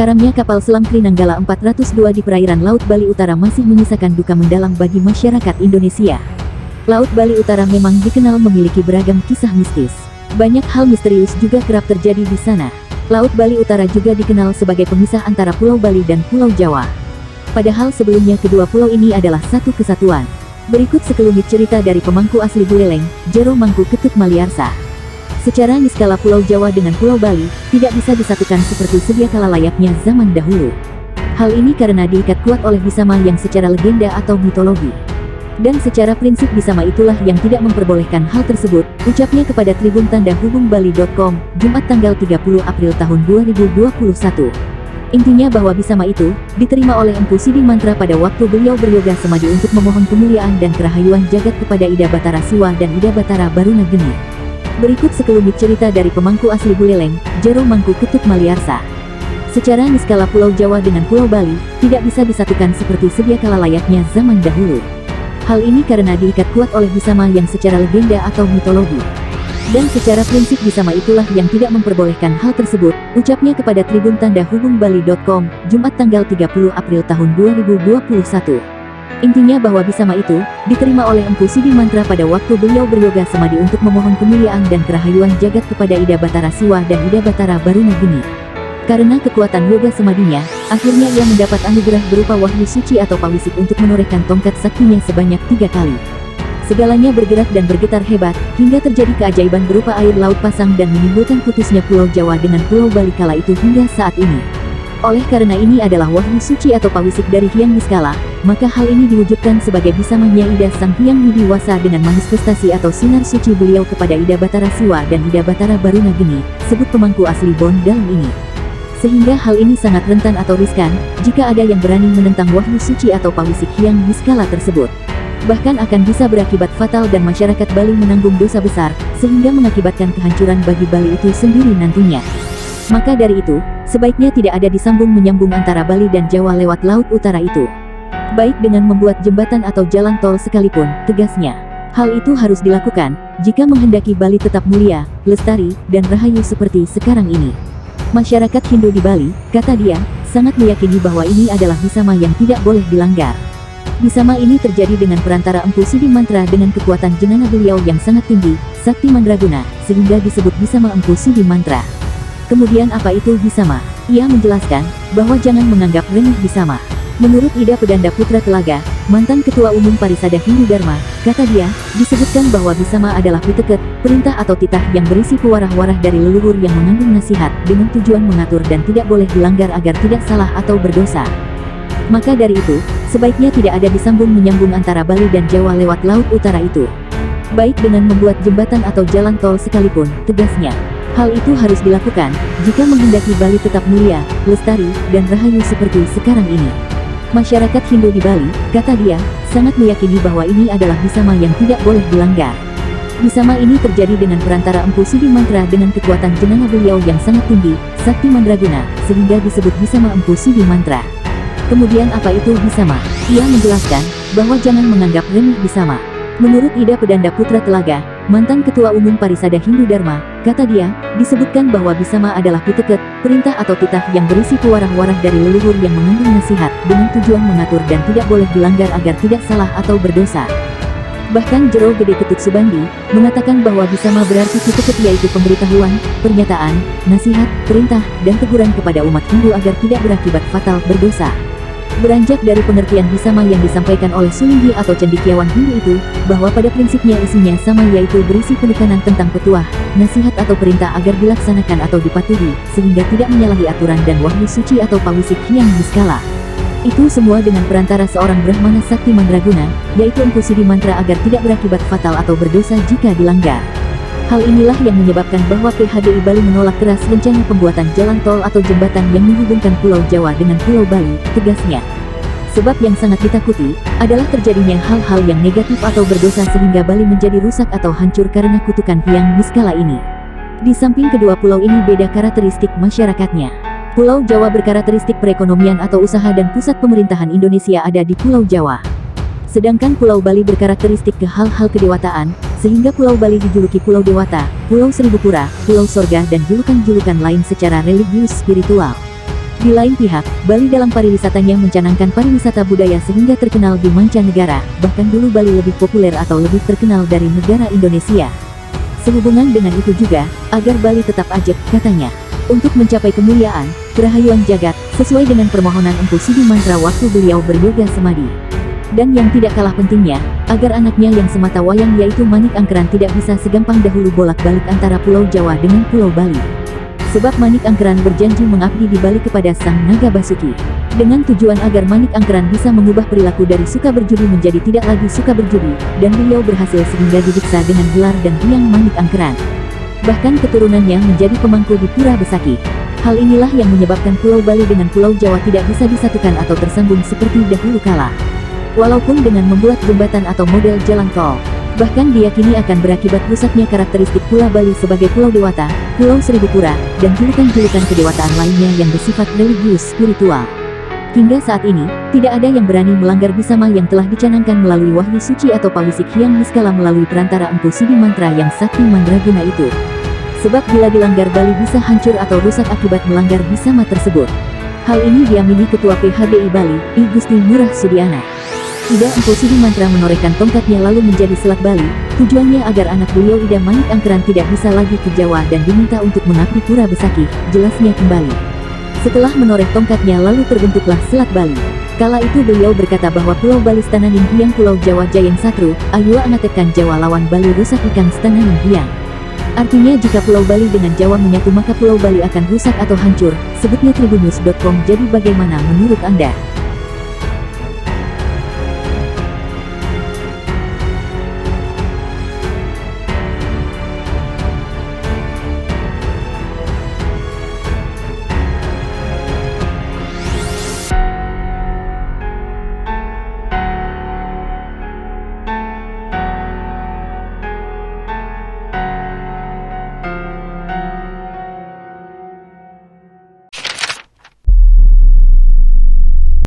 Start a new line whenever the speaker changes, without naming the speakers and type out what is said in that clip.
Karamnya kapal selam Trinanggala 402 di perairan Laut Bali Utara masih menyisakan duka mendalam bagi masyarakat Indonesia. Laut Bali Utara memang dikenal memiliki beragam kisah mistis. Banyak hal misterius juga kerap terjadi di sana. Laut Bali Utara juga dikenal sebagai pemisah antara Pulau Bali dan Pulau Jawa. Padahal sebelumnya kedua pulau ini adalah satu kesatuan. Berikut sekelumit cerita dari pemangku asli Buleleng, Jero Mangku Ketut Maliarsa. Secara niskala Pulau Jawa dengan Pulau Bali tidak bisa disatukan seperti sedia kala layaknya zaman dahulu. Hal ini karena diikat kuat oleh Bisama yang secara legenda atau mitologi. Dan secara prinsip Bisama itulah yang tidak memperbolehkan hal tersebut, ucapnya kepada Tribun Tanda Hubung Bali.com, Jumat tanggal 30 April tahun 2021. Intinya bahwa Bisama itu diterima oleh Empu Sidi Mantra pada waktu beliau beryoga semadi untuk memohon kemuliaan dan kerahayuan jagat kepada Ida Batara Siwa dan Ida Batara Baruna Geni. Berikut sekelumit cerita dari pemangku asli Buleleng, Jero Mangku Ketut Maliarsa. Secara niskala Pulau Jawa dengan Pulau Bali tidak bisa disatukan seperti sedia kala layaknya zaman dahulu. Hal ini karena diikat kuat oleh Bisama yang secara legenda atau mitologi. Dan secara prinsip Bisama itulah yang tidak memperbolehkan hal tersebut, ucapnya kepada Tribun Tanda Hubung Bali.com, Jumat tanggal 30 April tahun 2021. Intinya bahwa Bisama itu diterima oleh Empu Sidi Mantra pada waktu beliau beryoga semadi untuk memohon kemuliaan dan kerahayuan jagat kepada Ida Batara Siwa dan Ida Batara Baruna Geni. Karena kekuatan yoga semadinya, akhirnya ia mendapat anugerah berupa wahyu suci atau pawisik untuk menorehkan tongkat saktinya sebanyak 3 kali. Segalanya bergerak dan bergetar hebat, hingga terjadi keajaiban berupa air laut pasang dan menimbulkan putusnya Pulau Jawa dengan Pulau Bali kala itu hingga saat ini. Oleh karena ini adalah wahyu suci atau pawisik dari Hyang Niskala, maka hal ini diwujudkan sebagai Bisamanya Ida Sang Hyang Widiwasa dengan manifestasi atau sinar suci beliau kepada Ida Batara Siwa dan Ida Batara Baruna Geni, sebut pemangku asli Bon dalam ini. Sehingga hal ini sangat rentan atau riskan, jika ada yang berani menentang wahyu suci atau pawisik Hyang Niskala tersebut. Bahkan akan bisa berakibat fatal dan masyarakat Bali menanggung dosa besar, sehingga mengakibatkan kehancuran bagi Bali itu sendiri nantinya. Maka dari itu, sebaiknya tidak ada disambung-menyambung antara Bali dan Jawa lewat Laut Utara itu. Baik dengan membuat jembatan atau jalan tol sekalipun, tegasnya. Hal itu harus dilakukan, jika menghendaki Bali tetap mulia, lestari, dan rahayu seperti sekarang ini. Masyarakat Hindu di Bali, kata dia, sangat meyakini bahwa ini adalah Bisama yang tidak boleh dilanggar. Bisama ini terjadi dengan perantara Empu Sidi Mantra dengan kekuatan jenana beliau yang sangat tinggi, Sakti Mandraguna, sehingga disebut Bisama Empu Sidi Mantra. Kemudian apa itu Bisama? Ia menjelaskan bahwa jangan menganggap remeh Bisama. Menurut Ida Pedanda Putra Telaga, mantan Ketua Umum Parisada Hindu Dharma, kata dia, disebutkan bahwa Bisama adalah piteket, perintah atau titah yang berisi pewarah-warah dari leluhur yang mengandung nasihat, dengan tujuan mengatur dan tidak boleh dilanggar agar tidak salah atau berdosa. Maka dari itu, sebaiknya tidak ada disambung-menyambung antara Bali dan Jawa lewat Laut Utara itu. Baik dengan membuat jembatan atau jalan tol sekalipun, tegasnya. Hal itu harus dilakukan, jika menghendaki Bali tetap mulia, lestari, dan rahayu seperti sekarang ini. Masyarakat Hindu di Bali, kata dia, sangat meyakini bahwa ini adalah Bisama yang tidak boleh dilanggar. Bisama ini terjadi dengan perantara Empu Sidi Mantra dengan kekuatan jenana beliau yang sangat tinggi, Sakti Mandraguna, sehingga disebut Bisama Empu Sidi Mantra. Kemudian apa itu Bisama? Ia menjelaskan, bahwa jangan menganggap remeh Bisama. Menurut Ida Pedanda Putra Telaga, mantan Ketua Umum Parisada Hindu Dharma, kata dia, disebutkan bahwa Bisama adalah piteket, perintah atau titah yang berisi pewarah-warah dari leluhur yang mengandung nasihat, dengan tujuan mengatur dan tidak boleh dilanggar agar tidak salah atau berdosa. Bahkan Jero Gede Ketut Subandi, mengatakan bahwa Bisama berarti piteket yaitu pemberitahuan, pernyataan, nasihat, perintah, dan teguran kepada umat Hindu agar tidak berakibat fatal berdosa. Beranjak dari pengertian Bisama yang disampaikan oleh Sulinggi atau cendekiawan Hindu itu, bahwa pada prinsipnya isinya sama yaitu berisi penekanan tentang petuah, nasihat atau perintah agar dilaksanakan atau dipatuhi, sehingga tidak menyalahi aturan dan wahyu suci atau pawisik Hyang Niskala. Itu semua dengan perantara seorang Brahmana Sakti Mandraguna, yaitu Empu Sidi Mantra agar tidak berakibat fatal atau berdosa jika dilanggar. Hal inilah yang menyebabkan bahwa PHDI Bali menolak keras rencana pembuatan jalan tol atau jembatan yang menghubungkan Pulau Jawa dengan Pulau Bali, tegasnya. Sebab yang sangat ditakuti, adalah terjadinya hal-hal yang negatif atau berdosa sehingga Bali menjadi rusak atau hancur karena kutukan Hyang Niskala ini. Di samping kedua pulau ini beda karakteristik masyarakatnya. Pulau Jawa berkarakteristik perekonomian atau usaha dan pusat pemerintahan Indonesia ada di Pulau Jawa. Sedangkan Pulau Bali berkarakteristik ke hal-hal kedewataan, sehingga Pulau Bali dijuluki Pulau Dewata, Pulau Seribu Pura, Pulau Sorga dan julukan-julukan lain secara religius spiritual. Di lain pihak, Bali dalam pariwisatanya mencanangkan pariwisata budaya sehingga terkenal di mancanegara, bahkan dulu Bali lebih populer atau lebih terkenal dari negara Indonesia. Sehubungan dengan itu juga, agar Bali tetap ajeg, katanya, untuk mencapai kemuliaan, kerahayuan jagat, sesuai dengan permohonan Empu Sidi Mantra waktu beliau beryoga semadi. Dan yang tidak kalah pentingnya, agar anaknya yang semata wayang yaitu Manik Angkeran tidak bisa segampang dahulu bolak-balik antara Pulau Jawa dengan Pulau Bali. Sebab Manik Angkeran berjanji mengabdi di Bali kepada Sang Naga Basuki, dengan tujuan agar Manik Angkeran bisa mengubah perilaku dari suka berjudi menjadi tidak lagi suka berjudi, dan beliau berhasil sehingga didiksa dengan gelar dan tiang Manik Angkeran. Bahkan keturunannya menjadi pemangku di Pura Besaki. Hal inilah yang menyebabkan Pulau Bali dengan Pulau Jawa tidak bisa disatukan atau tersambung seperti dahulu kala. Walaupun dengan membuat jembatan atau model jalan tol, bahkan diyakini akan berakibat rusaknya karakteristik Pulau Bali sebagai Pulau Dewata, Pulau Seribu Pura, dan julukan-julukan kedewataan lainnya yang bersifat religius spiritual. Hingga saat ini, tidak ada yang berani melanggar bisama yang telah dicanangkan melalui wahyu suci atau pawisik yang niskala melalui perantara Empu Sidi Mantra yang sakti mandraguna itu. Sebab bila dilanggar Bali bisa hancur atau rusak akibat melanggar bisama tersebut. Hal ini diamini Ketua PHBI Bali, I Gusti Ngurah Sudiana. Ida Empu Sidi Mantra menorehkan tongkatnya lalu menjadi Selat Bali, tujuannya agar anak beliau Ida Manik Angkeran tidak bisa lagi ke Jawa dan diminta untuk mengabdi Pura Besaki, jelasnya kembali. Setelah menoreh tongkatnya lalu terbentuklah Selat Bali. Kala itu beliau berkata bahwa Pulau Bali stananing hiang Pulau Jawa Jayeng Satru, ayua angatekan Jawa lawan Bali rusak ikang stananing hiang. Artinya jika Pulau Bali dengan Jawa menyatu maka Pulau Bali akan rusak atau hancur, sebutnya tribunnews.com. Jadi bagaimana menurut Anda?